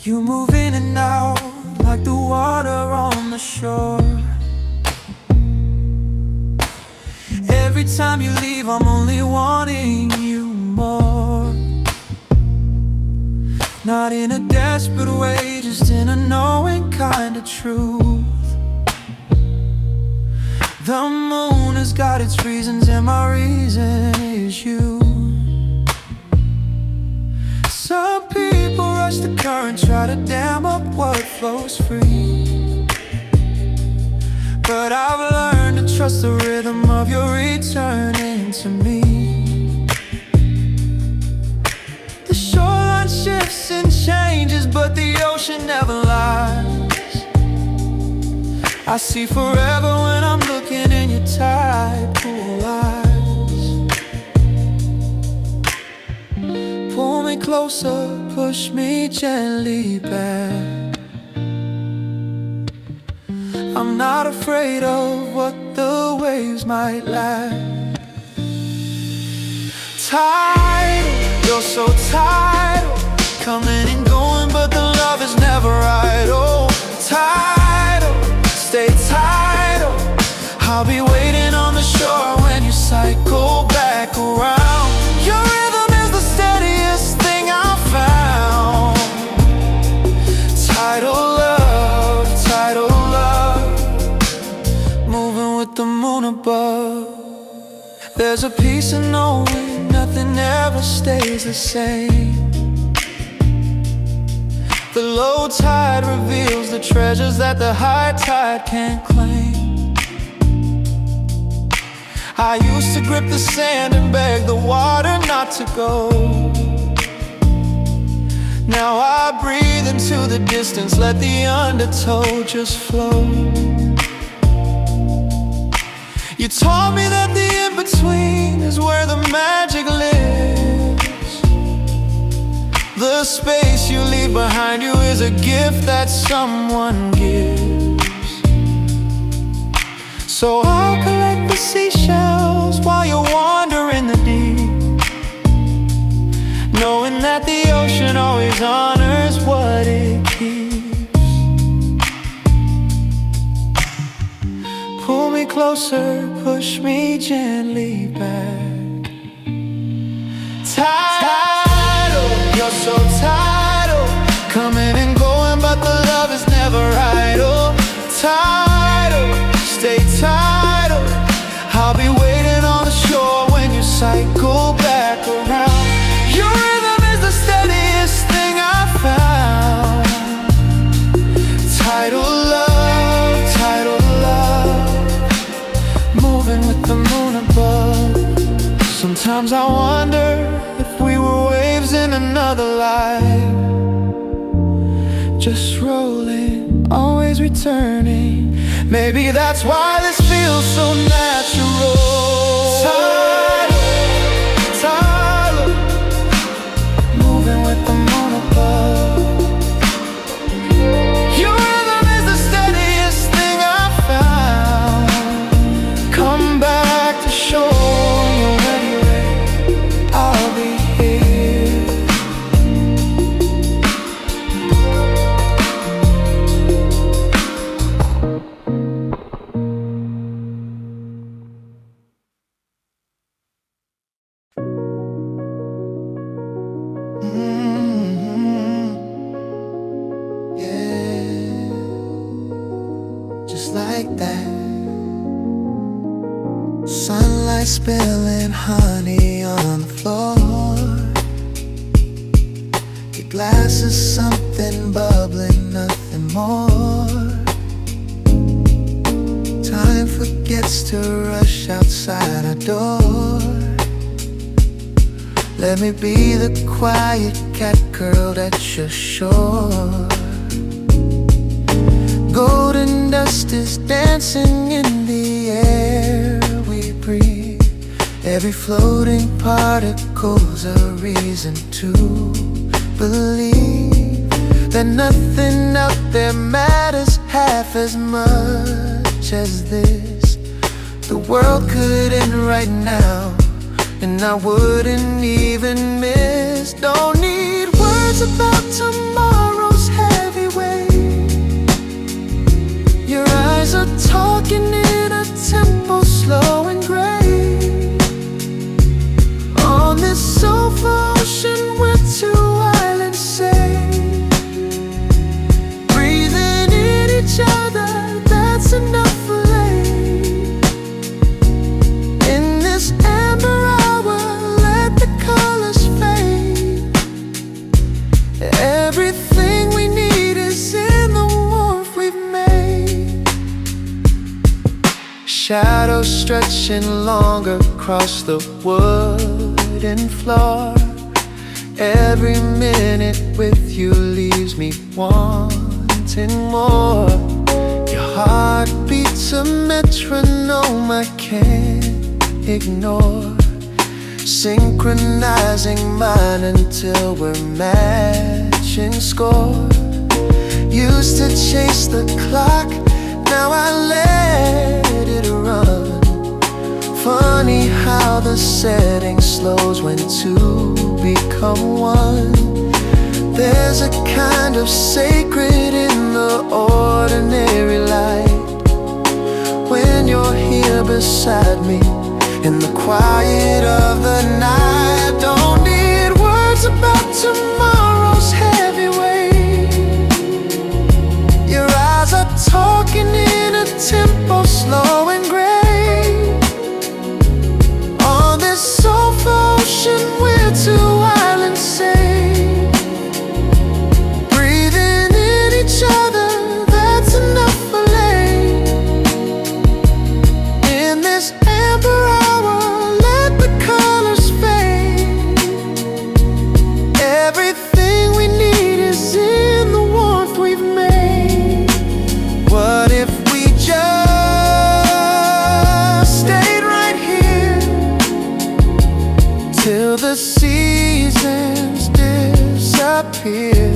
You move in and out like the water on the shore. Every time you leave, I'm only wanting you more. Not in a desperate way, just in a knowing kind of truth. The moon has got its reasons, and my reason is you. Some people rush the current, try to dam up what flows free. But I've learned to trust the rhythm of your returning to me. The shoreline shifts and changes, but the ocean never lies. I see forever when I'm looking in your tight, cool eyes. Pull me closer, push me gently back. I'm not afraid of what the waves might lack. Tidal, you're so tidal, coming and going, but the love is never right. Oh, tidal, stay tidal. I'll be waiting on the shore when you cycle back around. Your rhythm is the steadiest thing I've found. Tidal love, tidal love, moving with the moon above. There's a peace in knowing nothing ever stays the same. The low tide reveals the treasures that the high tide can't claim. I used to grip the sand and beg the water not to go. Now I breathe into the distance, let the undertow just flow. You taught me that the in-between is where the magic lives. The space you leave behind you is a gift that someone gives. So I'll collect the seashells while you're wandering the deep, knowing that the ocean always honors what it keeps. Pull me closer, push me gently back. Tidal, you're so tidal, coming and going, but the love is never right. Oh, tidal, stay tidal. I'll be waiting on the shore when you cycle back around. Your rhythm is the steadiest thing I've found. Tidal love, moving with the moon above. Sometimes I wonder if we were waves in another life, just rolling, always returning. Maybe that's why this feels so natural. Tidal, tidal, moving with the moon above. Your rhythm is the steadiest thing I've found. Come back to shore, you're ready, I'll be here. Yeah, just like that. Sunlight spilling honey on the floor. Your glass is something bubbling, nothing more. Time forgets to rush outside our door. Let me be the quiet cat curled at your shore. Golden dust is dancing in the air we breathe. Every floating particle's a reason to believe that nothing out there matters half as much as this. The world could end right now, and I wouldn't even miss. Don't need words about tomorrow's Shadows stretching longer across the wooden floor. Every minute with you leaves me wanting more. Your heart beats a metronome I can't ignore, synchronizing mine until we're matching score. Used to chase the clock, now I let it run. Funny how the setting slows when two become one. There's a kind of sacred in the ordinary light. When you're here beside me in the quiet of the night, don't need words about tomorrow's heavy weight. Your eyes are talking in a tempo slow and great. On this soft ocean we're two islands safe, breathing in each other, that's enough for late. In this amber hour, let the colors fade. Everything we need is in the warmth we've made. What if we just stayed right here till the seasons disappear,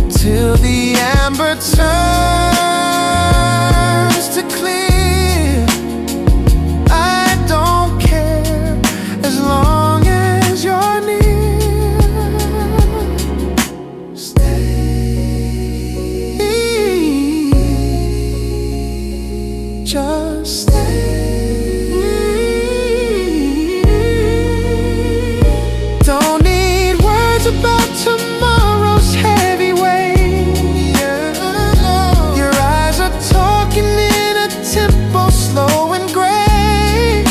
till the amber turns to clear? I don't care as long as you're near. Stay, just stay. Don't need words about tomorrow's heavy weight. Your eyes are talking in a tempo slow and great.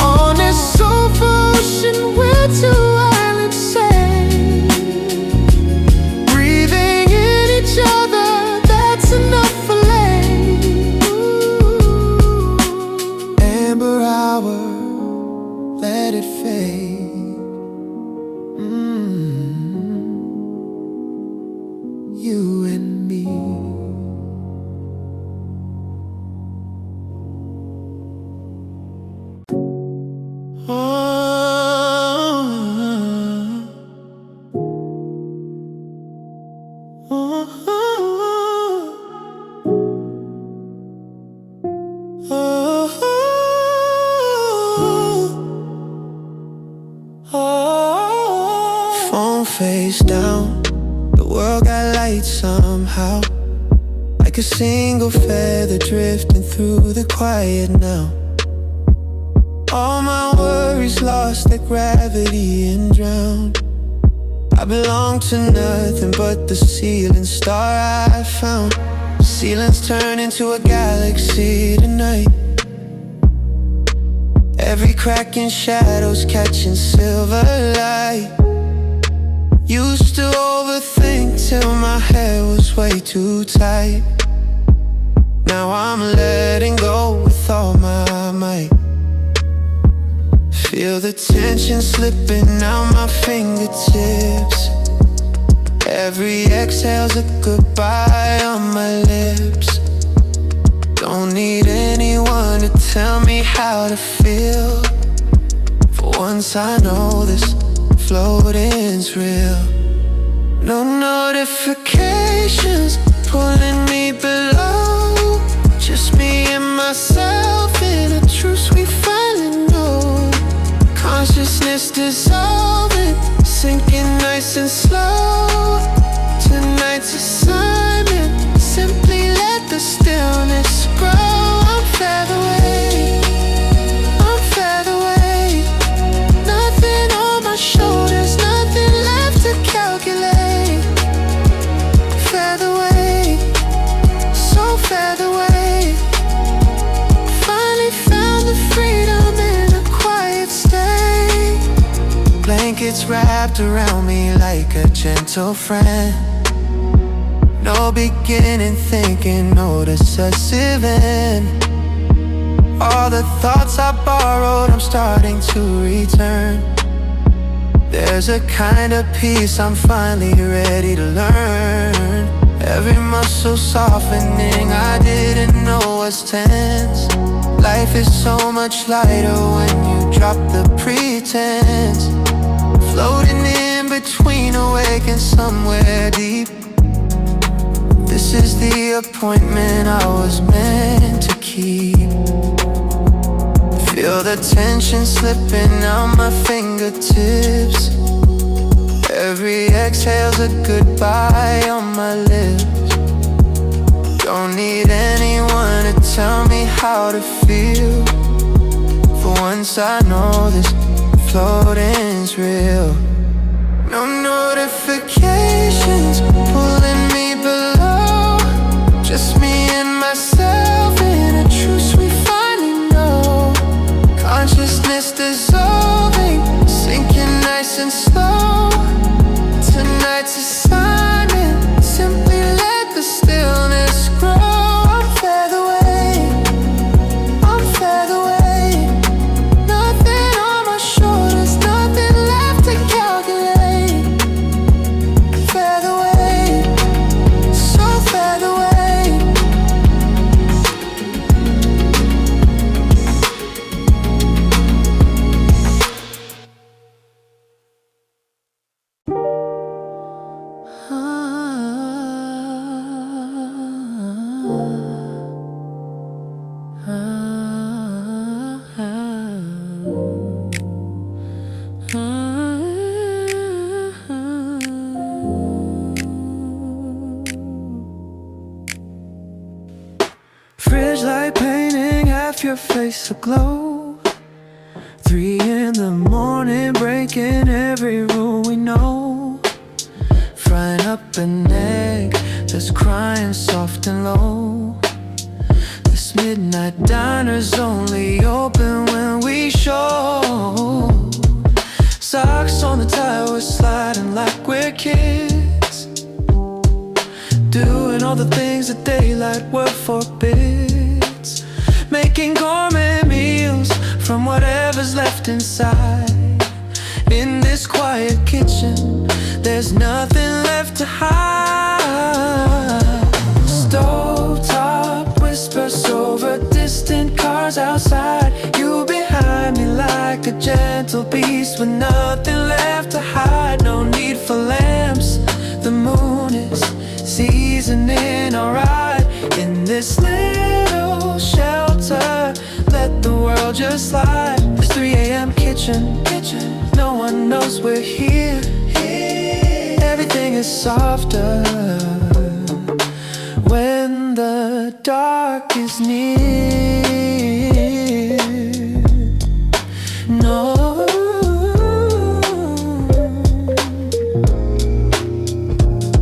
On this soft ocean we're two islands safe, breathing in each other, that's enough for late. Amber hour, let it fade. You and me. Phone face down, the world got light somehow, like a single feather drifting through the quiet now. All my worries lost their gravity and drowned. I belong to nothing but the ceiling star I found. Ceilings turn into a galaxy tonight. Every crack in shadows catching silver light. Used to overthink till my hair was way too tight. Now I'm letting go with all my might. Feel the tension slipping out my fingertips. Every exhale's a goodbye on my lips. Don't need anyone to tell me how to feel. For once I know this floating's real. No notifications pulling me below. Just me and myself in a truce we finally know. Consciousness dissolving, sinking nice and slow. Tonight's assignment, simply let the stillness grow. I'm featherweight, I'm featherweight. Nothing on my shoulders, nothing left to calculate. Featherweight, so featherweight. Finally found the freedom in a quiet state. Blankets wrapped around me like a gentle friend. No beginning thinking, no decisive end. All the thoughts I borrowed, I'm starting to return. There's a kind of peace I'm finally ready to learn. Every muscle softening, I didn't know was tense. Life is so much lighter when you drop the pretense. Floating in between, awake and somewhere deep. This is the appointment I was meant to keep. Feel the tension slipping out my fingertips. Every exhale's a goodbye on my lips. Don't need anyone to tell me how to feel. For once I know this floating's real. No notifications pulling me below. Just me and myself in a truce we finally know. Consciousness dissolving, sinking nice and slow. Tonight's assignment, simply let the stillness grow. I'm feather away, I'm feather away. Nothing on my shoulders, nothing left to calculate. Feather away, so feather away. Fridge light painting half your face aglow. 3 in the morning, breaking every rule we know. Frying up an egg that's crying soft and low. This midnight diner's only open when we show. Socks on the tile, we're sliding like we're kids, doing all the things that daylight work forbids. Making gourmet meals from whatever's left inside. In this quiet kitchen, there's nothing left to hide. Stovetop whispers over distant cars outside. You behind me like a gentle beast with nothing left to hide. No need for lamps, the moon is seasoning alright. In this little shelter, let the world just slide. This 3 a.m. kitchen, no one knows we're here. Everything is softer when the dark is near. No,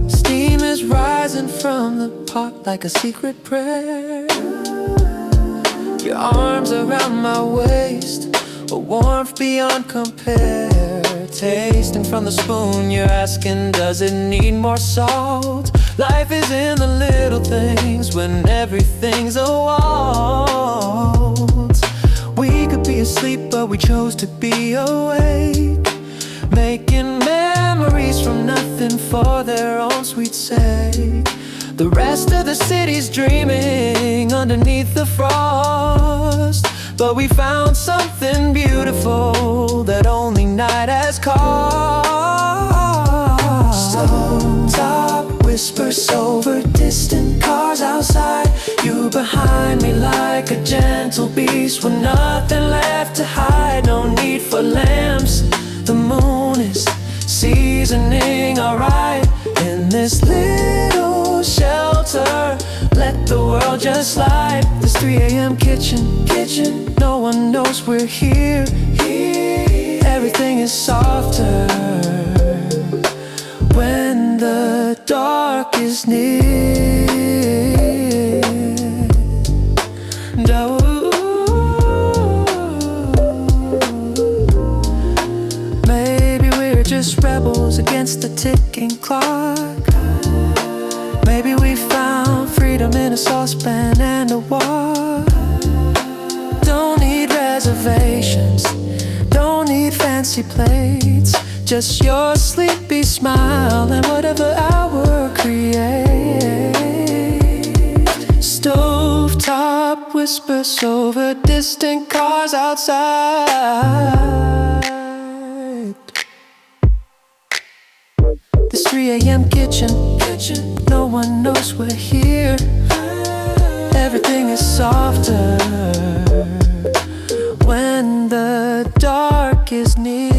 steam is rising from the pot like a secret prayer. Your arms around my waist, a warmth beyond compare. Tasting from the spoon, you're asking, does it need more salt? Life is in the little things when everything's a waltz. We could be asleep, but we chose to be awake, making memories from nothing for their own sweet sake. The rest of the city's dreaming underneath the frost, but we found something beautiful that only night has caused. Stovetop whispers over distant cars outside. You behind me like a gentle beast with nothing left to hide. No need for lamps, the moon is seasoning alright. In this little shelter, let the world just slide. This 3 a.m. kitchen, no one knows we're here. Everything is softer when the dark is near. Maybe we're just rebels against the ticking clock. Maybe a saucepan and a wok. Don't need reservations, don't need fancy plates, just your sleepy smile and whatever hour create. Stovetop whispers over distant cars outside. This 3 a.m. kitchen, no one knows we're here. Everything is softer when the dark is near.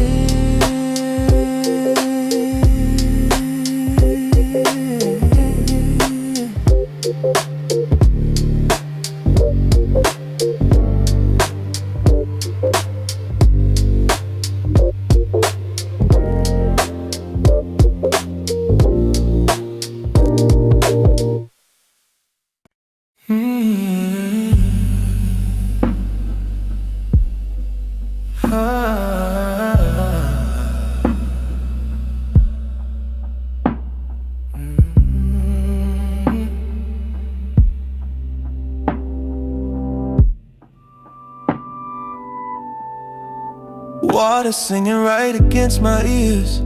Water singing right against my ears.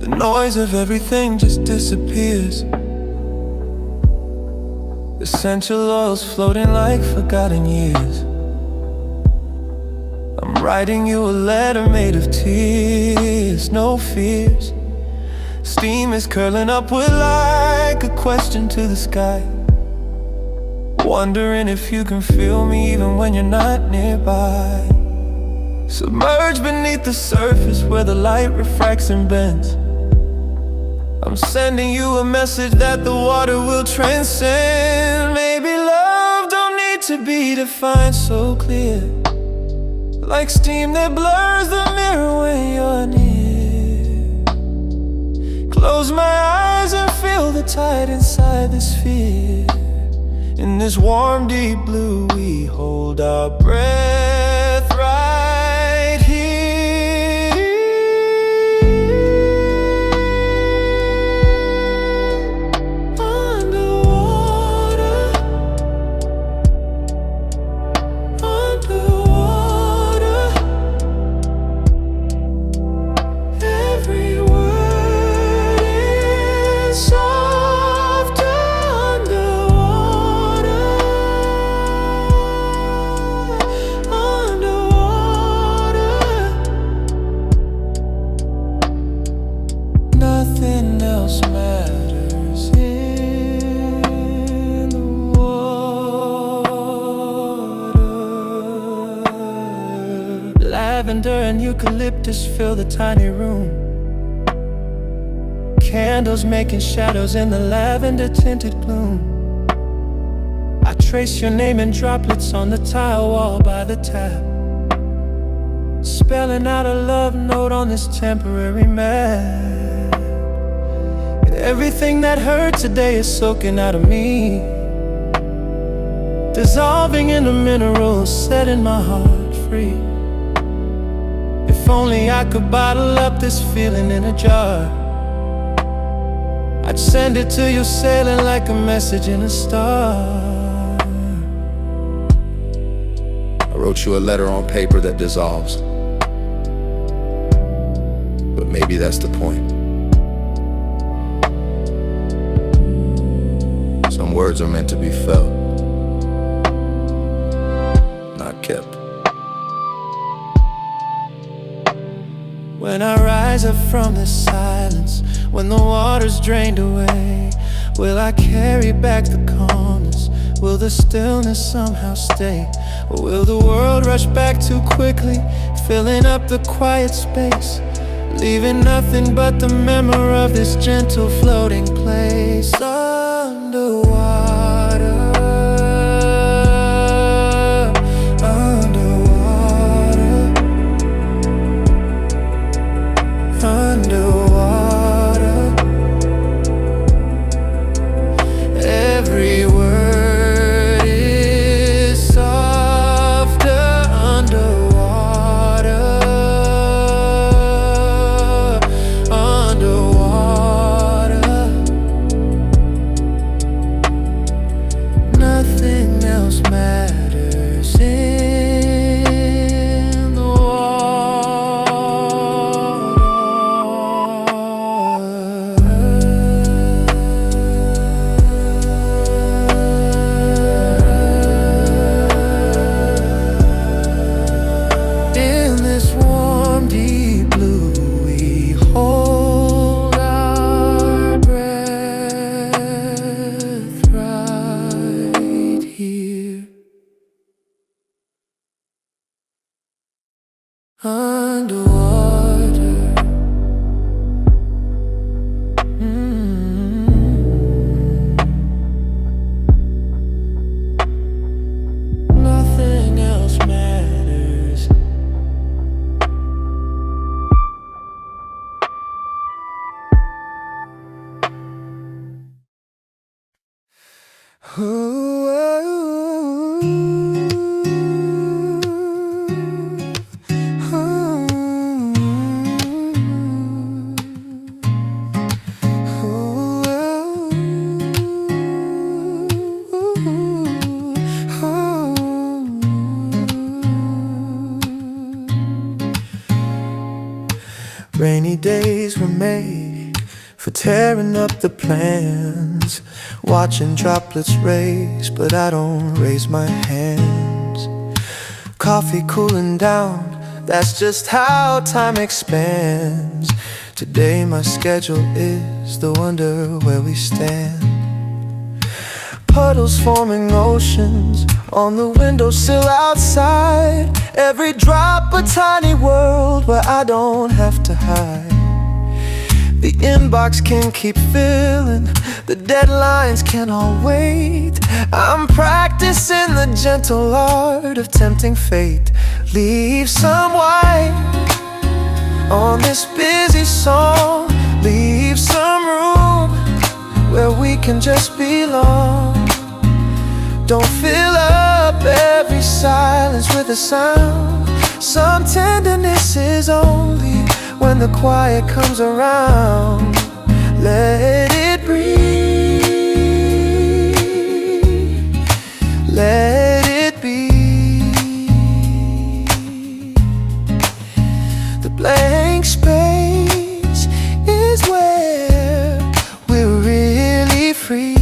The noise of everything just disappears. Essential oils floating like forgotten years. I'm writing you a letter made of tears, no fears. Steam is curling upward like a question to the sky, wondering if you can feel me even when you're not nearby. Submerged beneath the surface where the light refracts and bends. I'm sending you a message that the water will transcend. Maybe love don't need to be defined so clear, like steam that blurs the mirror when you're near. Close my eyes and feel the tide inside the sphere. In this warm deep blue we hold our breath right here. Underwater, underwater. Every word is softer underwater. Nothing else matters in the water. Lavender and eucalyptus fill the tiny room. Candles making shadows in the lavender tinted gloom. I trace your name in droplets on the tile wall by the tap, spelling out a love note on this temporary map. And everything that hurt today is soaking out of me, dissolving in the minerals, setting my heart free. If only I could bottle up this feeling in a jar, I'd send it to you sailing like a message in a star. I wrote you a letter on paper that dissolves, but maybe that's the point. Some words are meant to be felt, not kept. When I rise up from the silence, when the water's drained away, will I carry back the calmness? Will the stillness somehow stay? Or will the world rush back too quickly, filling up the quiet space, leaving nothing but the memory of this gentle floating place? Underwater, underwater, underwater. Every word is softer underwater, underwater. Rainy days were made for tearing up the plans, watching droplets race, but I don't raise my hands. Coffee cooling down, that's just how time expands. Today my schedule is the wonder where we stand. Puddles forming oceans on the windowsill outside. Every drop a tiny world where I don't have to hide. The inbox can keep filling, the deadlines can all wait. I'm practicing the gentle art of tempting fate. Leave some white on this busy song. Leave some room where we can just belong. Don't fill up every silence with a sound. Some tenderness is only when the quiet comes around. Let it breathe, let it be. The blank space is where we're really free.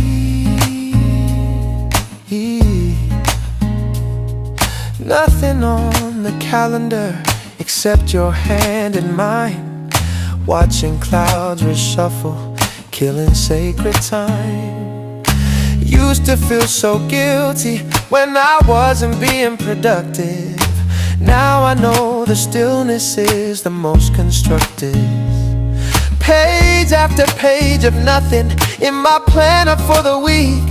Nothing on the calendar except your hand in mine. Watching clouds reshuffle, killing sacred time. Used to feel so guilty when I wasn't being productive. Now I know the stillness is the most constructive. Page after page of nothing in my planner for the week.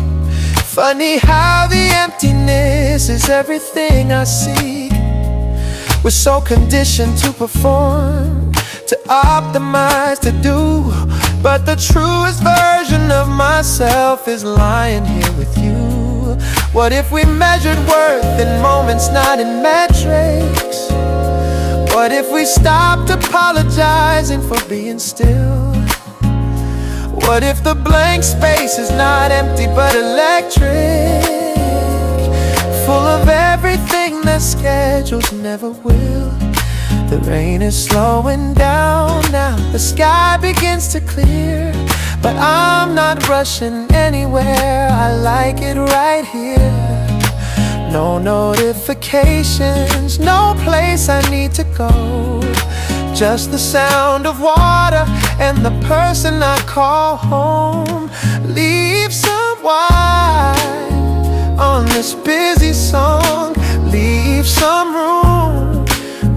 Funny how the emptiness is everything I seek. We're so conditioned to perform, to optimize, to do, but the truest version of myself is lying here with you. What if we measured worth in moments, not in metrics? What if we stopped apologizing for being still? What if the blank space is not empty but electric, full of everything that schedules never will? The rain is slowing down now, the sky begins to clear, but I'm not rushing anywhere, I like it right here. No notifications, no place I need to go, just the sound of water and the person I call home. Leave some white on this busy song. Leave some room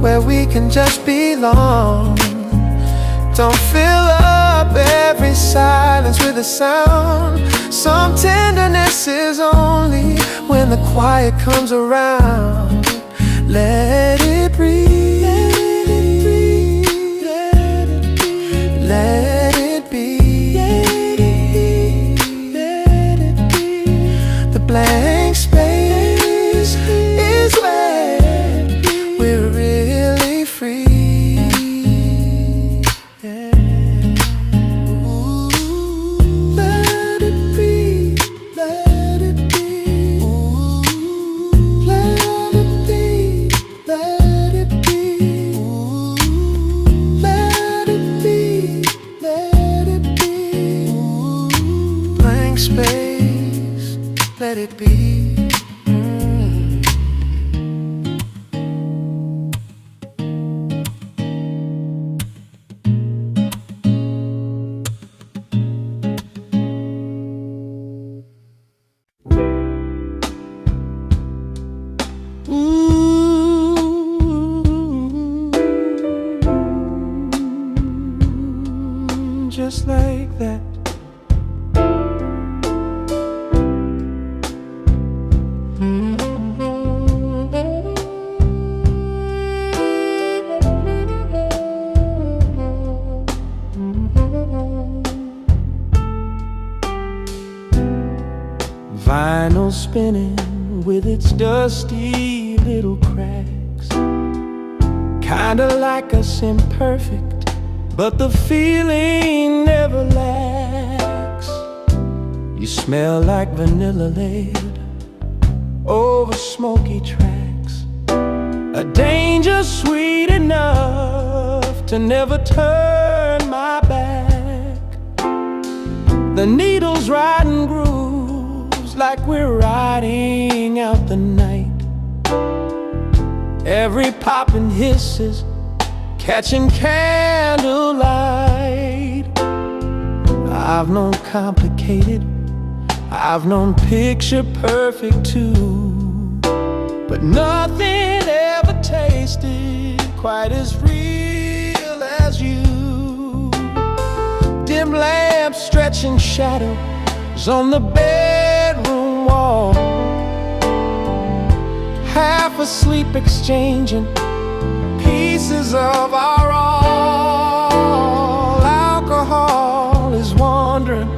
where we can just belong. Don't fill up every silence with a sound. Some tenderness is only when the quiet comes around. Let it breathe, let it be, the blank space is where we're really free. Let it be, let it be, let it be, let it be, let it be, let it be, blank space, let it be. Just like that. Vinyl spinning with its dusty little cracks, kinda like us imperfect, but the feeling never lacks. You smell like vanilla laid over smoky tracks, a danger sweet enough to never turn my back. The needles riding grooves like we're riding out the night. Every poppin' hisses catching candlelight. I've known complicated, I've known picture perfect too, but nothing ever tasted quite as real as you. Dim lamps stretching shadows on the bedroom wall, half asleep exchanging pieces of our all. Alcohol is wandering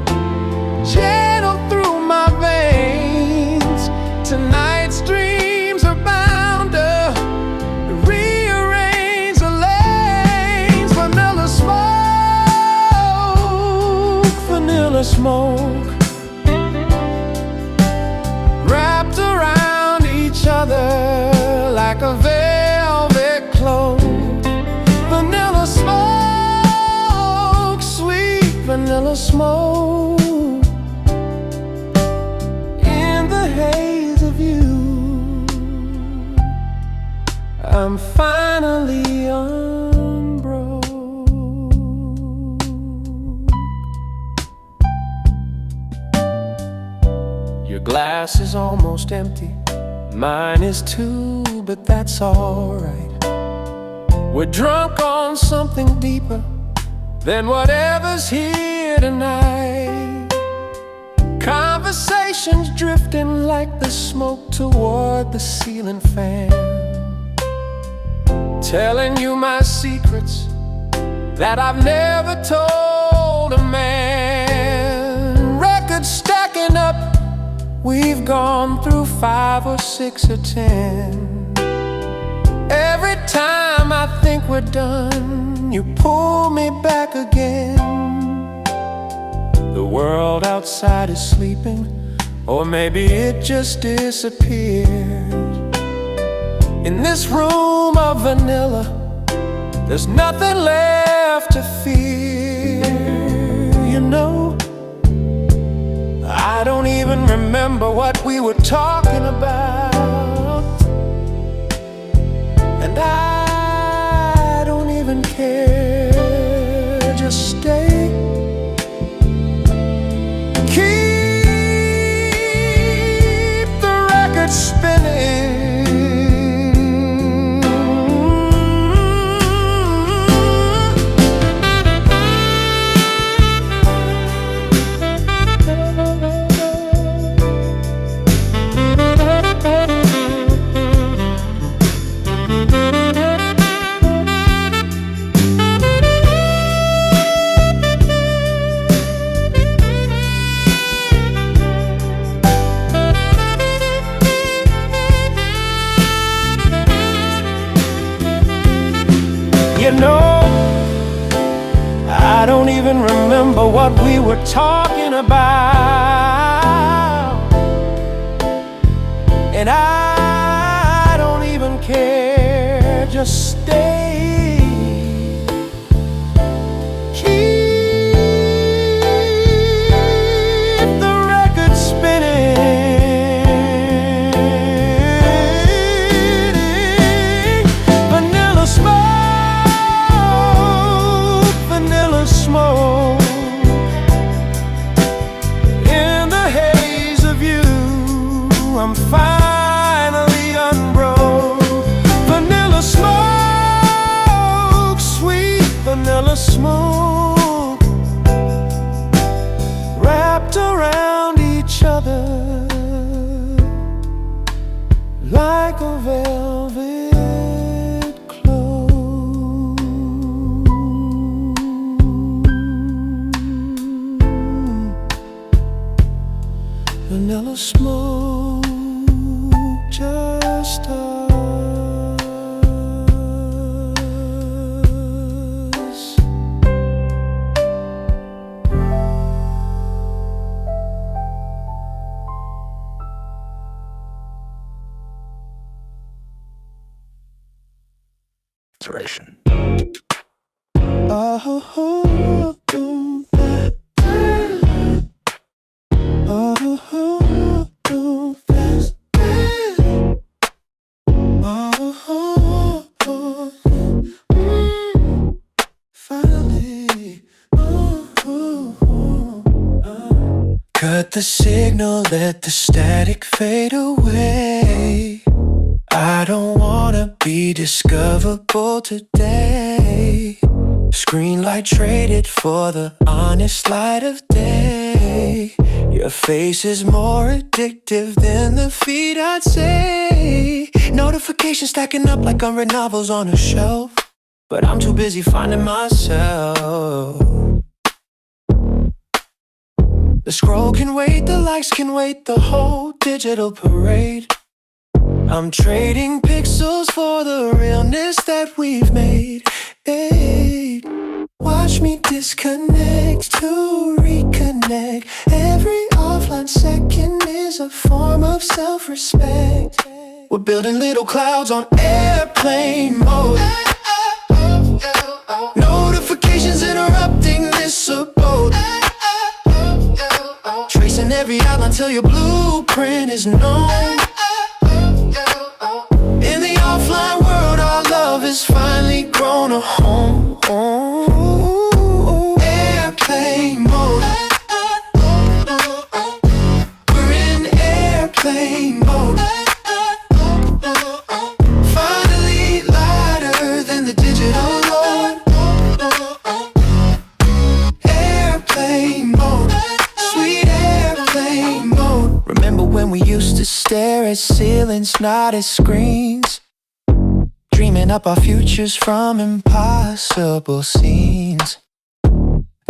gentle through my veins. Tonight's dreams are bound to rearrange the lanes. Vanilla smoke, wrapped around each other like a velvet cloak. Vanilla smoke, sweet vanilla smoke, in the haze of you, I'm finally unbroke. Your glass is almost empty, mine is too, but that's alright. We're drunk on something deeper than whatever's here tonight. Conversations drifting like the smoke toward the ceiling fan, telling you my secrets that I've never told a man. Records stacking up, we've gone through 5 or 6 or 10. Every time I think we're done, you pull me back again. The world outside is sleeping, or maybe it just disappeared. In this room of vanilla, there's nothing left to fear. You know, I don't even remember what we were talking about, and I don't even care. Just stay. Keep the record spinning. You know, I don't even remember what we were talking about, and I don't even care. Just stay. Keep the record spinning. Vanilla smoke, vanilla smoke, in the haze of you, I'm finally unbroke. Vanilla smoke, vanilla smoke, just us. Inspiration. Oh, oh, oh, oh, oh, oh, fast. Oh, oh, oh, finally. Cut the signal, let the static fade away. I don't wanna be discoverable today. Screen light traded for the honest light of day. Your face is more addictive than the feed, I'd say. Notifications stacking up like unread novels on a shelf, but I'm too busy finding myself. The scroll can wait, the likes can wait, the whole digital parade. I'm trading pixels for the realness that we've made. Hey, watch me disconnect to reconnect. Every offline second is a form of self-respect. We're building little clouds on airplane mode. Notifications interrupting this abode. Tracing every outline till your blueprint is known. In the offline world, our love has finally grown a home. Airplane mode. We're in airplane mode. Finally lighter than the digital load. Airplane mode. Sweet airplane mode. Remember when we used to stare at ceilings, not at screens, dreaming up our futures from impossible scenes.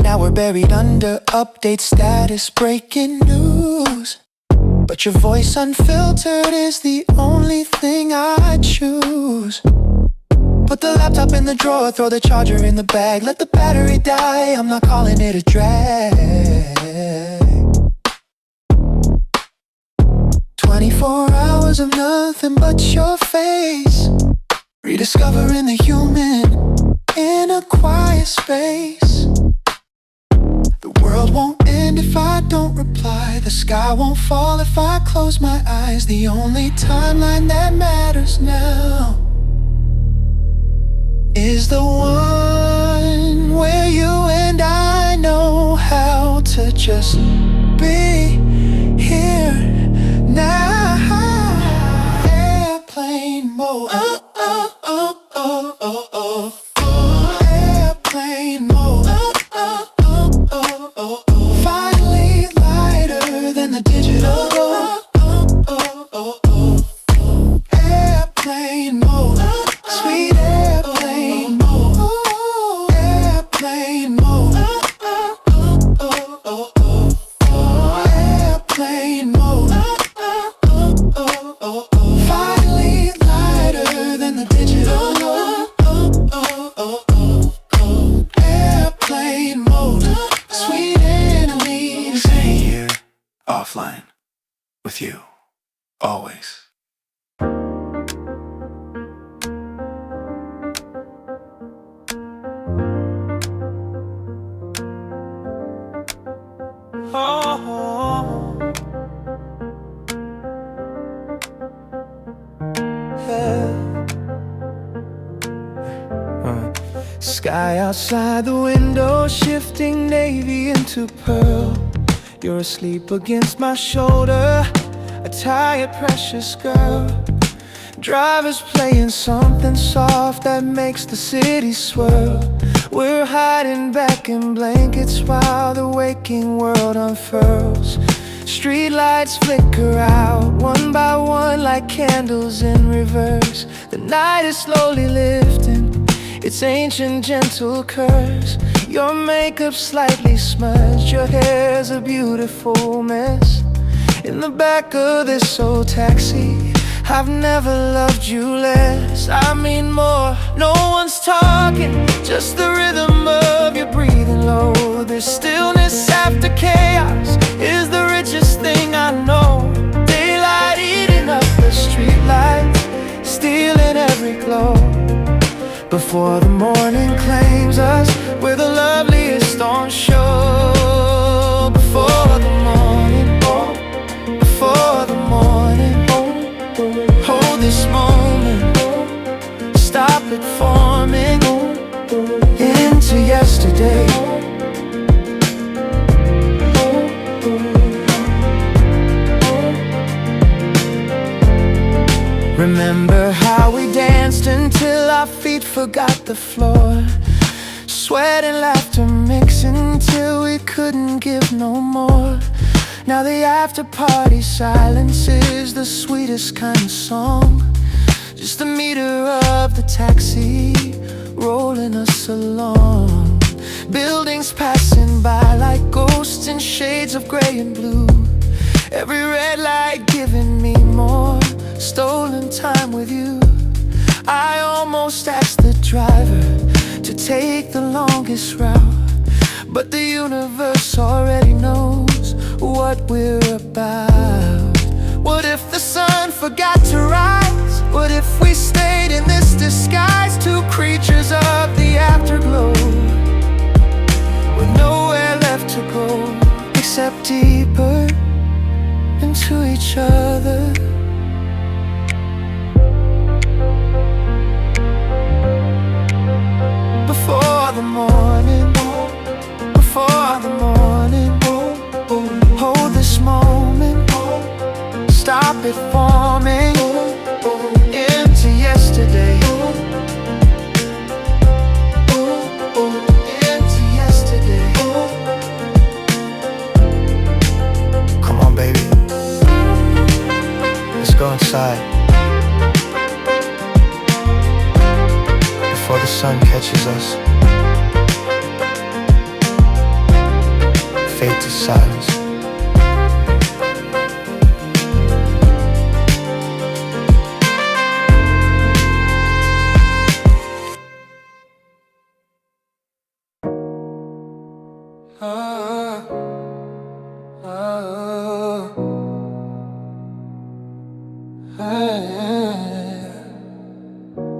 Now we're buried under update status, breaking news. But your voice unfiltered is the only thing I choose. Put the laptop in the drawer, throw the charger in the bag, let the battery die, I'm not calling it a drag. 24 hours of nothing but your face, rediscovering the human in a quiet space. The world won't end if I don't reply. The sky won't fall if I close my eyes. The only timeline that matters now is the one where you and I know how to just be here now. Airplane mode. Oh, oh, oh, oh, oh, oh, oh. Airplane mode. Oh, oh, oh, oh, oh, oh. Finally lighter than the digital. Oh, oh, oh, oh, oh. Airplane mode. Sweet airplane mode. Airplane mode. Oh, oh, oh, oh. Airplane mode. Finally lighter than the digital. Airplane mode. Sweet enemy. Staying here, offline, with you, always. Sky outside the window, shifting navy into pearl. You're asleep against my shoulder, a tired, precious girl. Drivers playing something soft that makes the city swirl. We're hiding back in blankets while the waking world unfurls. Street lights flicker out one by one like candles in reverse. The night is slowly lifting its ancient gentle curse. Your makeup slightly smudged, your hair's a beautiful mess. in the back of this old taxi. I've never loved you less, I mean more. No one's talking, just the rhythm of your breathing low. This stillness after chaos is the richest thing I know. Daylight eating up the streetlights, stealing every glow. Before the morning claims us, we're the loveliest on show. Before the morning, before the morning, hold this moment, stop it forming into yesterday. Remember how we danced until our feet forgot the floor, sweat and laughter mixing till we couldn't give no more. Now the after party silence is the sweetest kind of song, just the meter of the taxi rolling us along. Buildings passing by like ghosts in shades of gray and blue, every red light giving me more stolen time with you. I almost asked the driver to take the longest route, but the universe already knows what we're about. What if the sun forgot to rise? What if we stayed in this disguise, two creatures of the afterglow, with nowhere left to go except deeper into each other? Before the morning, before the morning, hold this moment, stop it forming into yesterday. Into yesterday. Come on, baby, let's go inside before the sun catches us. Fade to silence.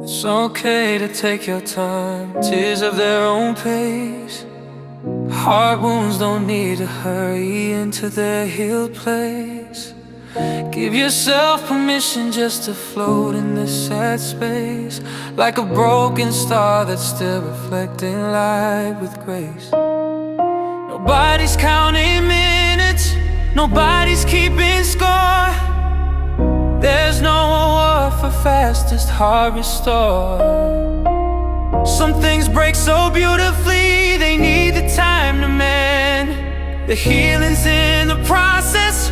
It's okay to take your time, tears of their own pace. Heart wounds don't need to hurry into their healed place. Give yourself permission just to float in this sad space, like a broken star that's still reflecting light with grace. Nobody's counting minutes, nobody's keeping score. There's no award for fastest heart restored. Some things break so beautifully, they need the time to mend. The healing's in the process,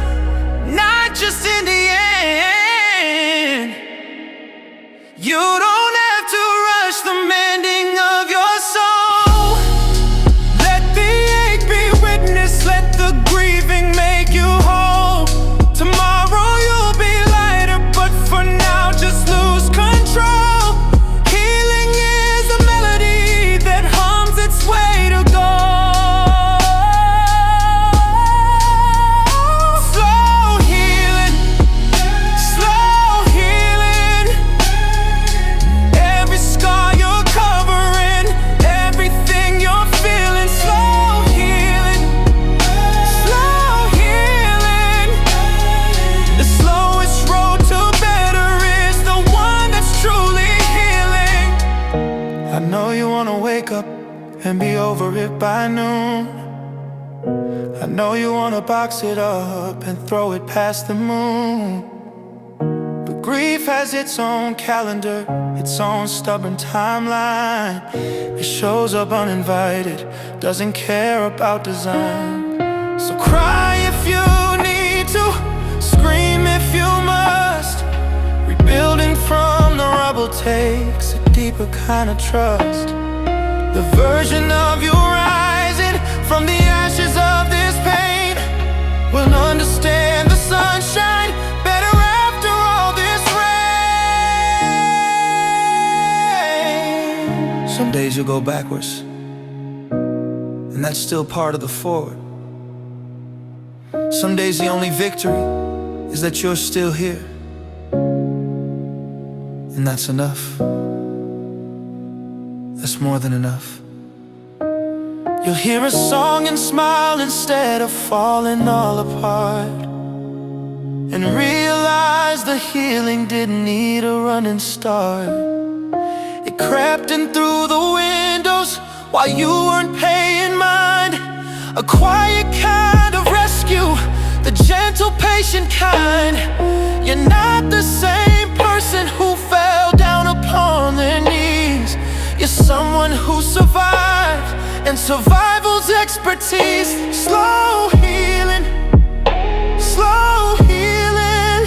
not just in the end. You don't have to rush the mending of your soul. Let the ache be witness, let the grieving make you whole. Tomorrow you'll be lighter, but for now just lose control. Healing is a melody that hums its way to go. Slow healing, slow healing. Every scar you're covering, everything you're feeling. Slow healing, slow healing. The slowest road to better is the one that's truly healing. I know you wanna wake up and be over it by noon. I know you wanna box it up and throw it past the moon. But grief has its own calendar, its own stubborn timeline. It shows up uninvited, doesn't care about design. So cry if you need to, scream if you must. Rebuilding from the rubble takes a deeper kind of trust. The version of you rising from the ashes of this pain will understand the sun days you'll go backwards, and that's still part of the forward. Some days the only victory is that you're still here, and that's enough. That's more than enough. You'll hear a song and smile instead of falling all apart, and realize the healing didn't need a running start. It crept in through the windows while you weren't paying mind. A quiet kind of rescue, the gentle, patient kind. You're not the same person who fell down upon their knees. You're someone who survived, and survival's expertise. Slow healing, slow healing.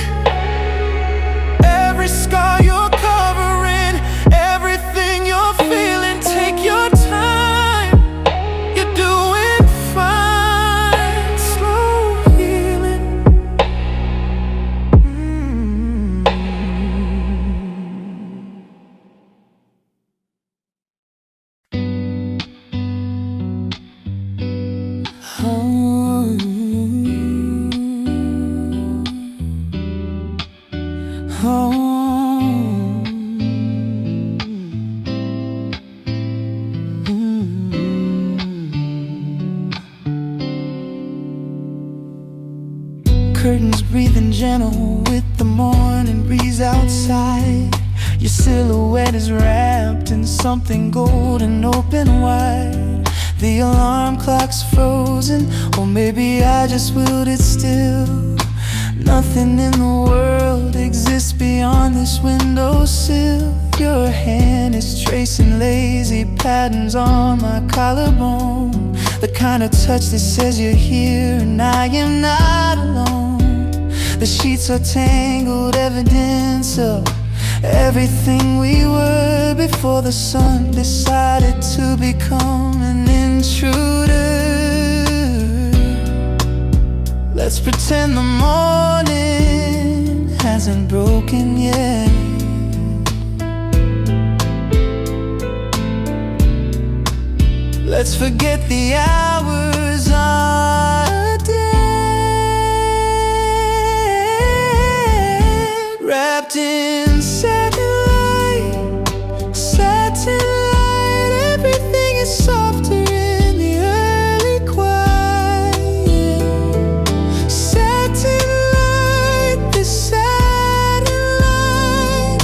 Every scar you're covering, everything you're feeling. Take your time, you're doing fine. Slow healing. Curtains breathing gentle with the morning breeze outside. Your silhouette is wrapped in something golden, open wide. The alarm clock's frozen, or maybe I just willed it still. Nothing in the world exists beyond this windowsill. Your hand is tracing lazy patterns on my collarbone, the kind of touch that says you're here and I am not alone. The sheets are tangled, evidence of everything we were before the sun decided to become an intruder. Let's pretend the morning hasn't broken yet. Let's forget the hours are dead. Wrapped in satin light, everything is softer in the early quiet. Satin light, this satin light,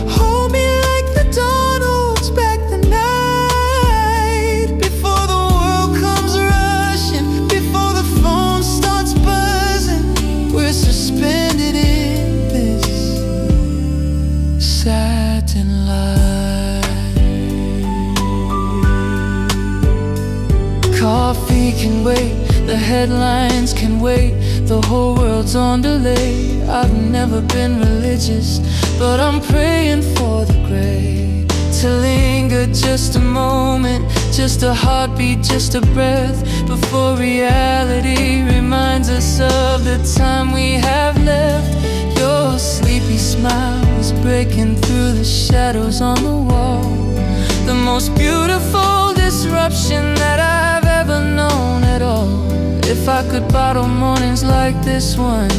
hold me like the dawn holds back the night. Before the world comes rushing, before the phone starts buzzing, we're suspended in this satin light. Coffee can wait, the headlines can wait, the whole world's on delay. I've never been religious, but I'm praying for the gray to linger just a moment, just a heartbeat, just a breath, before reality reminds us of the time we have left. Your sleepy smile is breaking through the shadows on the wall, the most beautiful disruption that I've ever known at all. If I could bottle mornings like this one,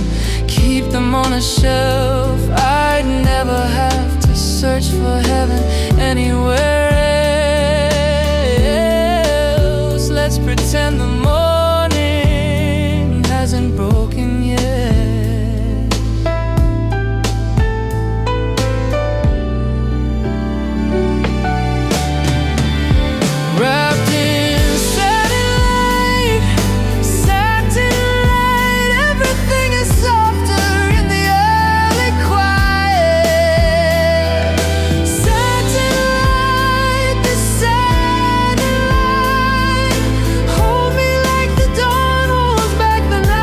keep them on a shelf, I'd never have to search for heaven anywhere else. Let's pretend the morning hasn't broken yet. Wrapped in satin light, everything is softer in the early quiet. Satin light, this satin light, hold me like the dawn holds back the night.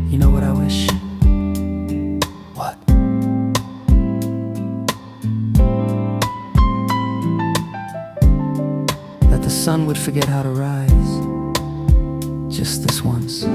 You know what I wish? What? That the sun would forget how to rise, just this once.